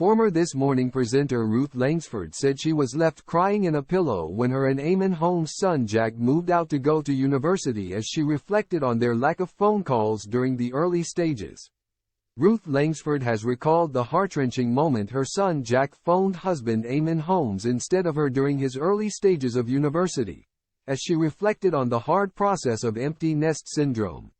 Former This Morning presenter Ruth Langsford said she was left crying in a pillow when her and Eamonn Holmes' son Jack moved out to go to university as she reflected on their lack of phone calls during the early stages. Ruth Langsford has recalled the heart-wrenching moment her son Jack phoned husband Eamonn Holmes instead of her during his early stages of university, as she reflected on the hard process of empty nest syndrome.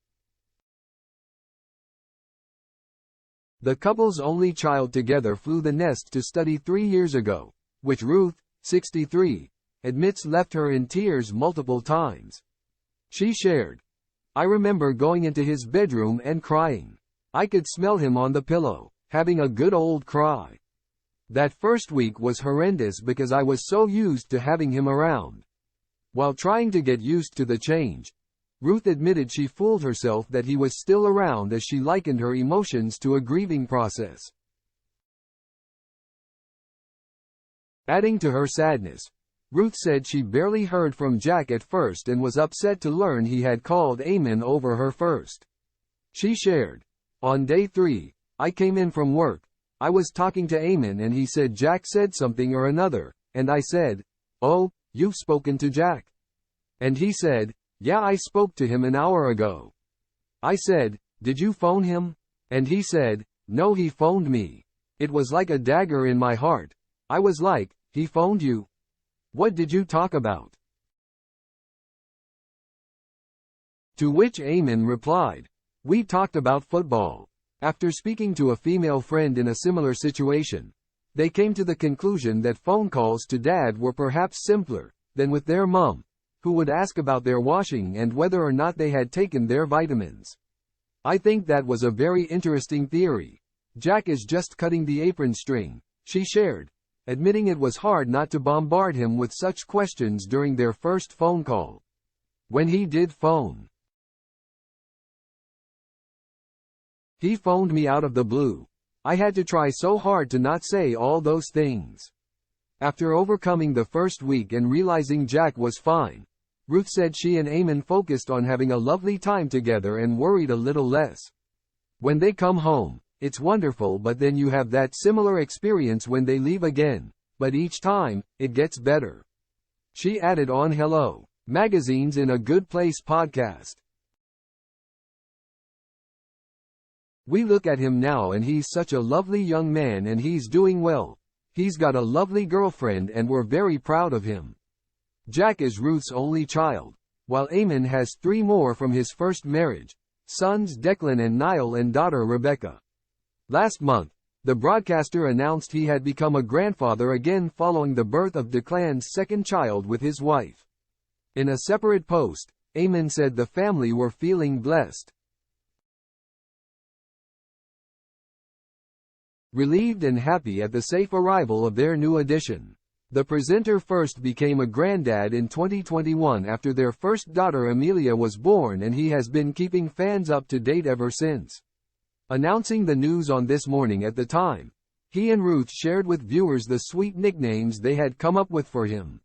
The couple's only child together flew the nest to study 3 years ago, which Ruth, 63, admits left her in tears multiple times. She shared, "I remember going into his bedroom and crying. I could smell him on the pillow, having a good old cry. That first week was horrendous because I was so used to having him around." While trying to get used to the change, Ruth admitted she fooled herself that he was still around as she likened her emotions to a grieving process. Adding to her sadness, Ruth said she barely heard from Jack at first and was upset to learn he had called Eamonn over her first. She shared, "On day 3, I came in from work. I was talking to Eamonn and he said Jack said something or another, and I said, 'Oh, you've spoken to Jack?' And he said, 'Yeah, I spoke to him an hour ago.' I said, 'Did you phone him?' And he said, 'No, he phoned me.' It was like a dagger in my heart. I was like, 'He phoned you? What did you talk about?' To which Eamonn replied, 'We talked about football.' After speaking to a female friend in a similar situation, they came to the conclusion that phone calls to dad were perhaps simpler than with their mom, who would ask about their washing and whether or not they had taken their vitamins. I think that was a very interesting theory. Jack is just cutting the apron string," she shared, admitting it was hard not to bombard him with such questions during their first phone call. When he did phone, "He phoned me out of the blue. I had to try so hard to not say all those things." After overcoming the first week and realizing Jack was fine, Ruth said she and Eamonn focused on having a lovely time together and worried a little less. "When they come home, it's wonderful, but then you have that similar experience when they leave again, but each time, it gets better." She added on Hello Magazine's In a Good Place podcast, "We look at him now and he's such a lovely young man and he's doing well. He's got a lovely girlfriend and we're very proud of him." Jack is Ruth's only child, while Eamonn has 3 more from his first marriage, sons Declan and Niall and daughter Rebecca. Last month, the broadcaster announced he had become a grandfather again following the birth of Declan's second child with his wife. In a separate post, Eamonn said the family were feeling blessed, relieved and happy at the safe arrival of their new addition. The presenter first became a granddad in 2021 after their first daughter Amelia was born, and he has been keeping fans up to date ever since. Announcing the news on This Morning at the time, he and Ruth shared with viewers the sweet nicknames they had come up with for him.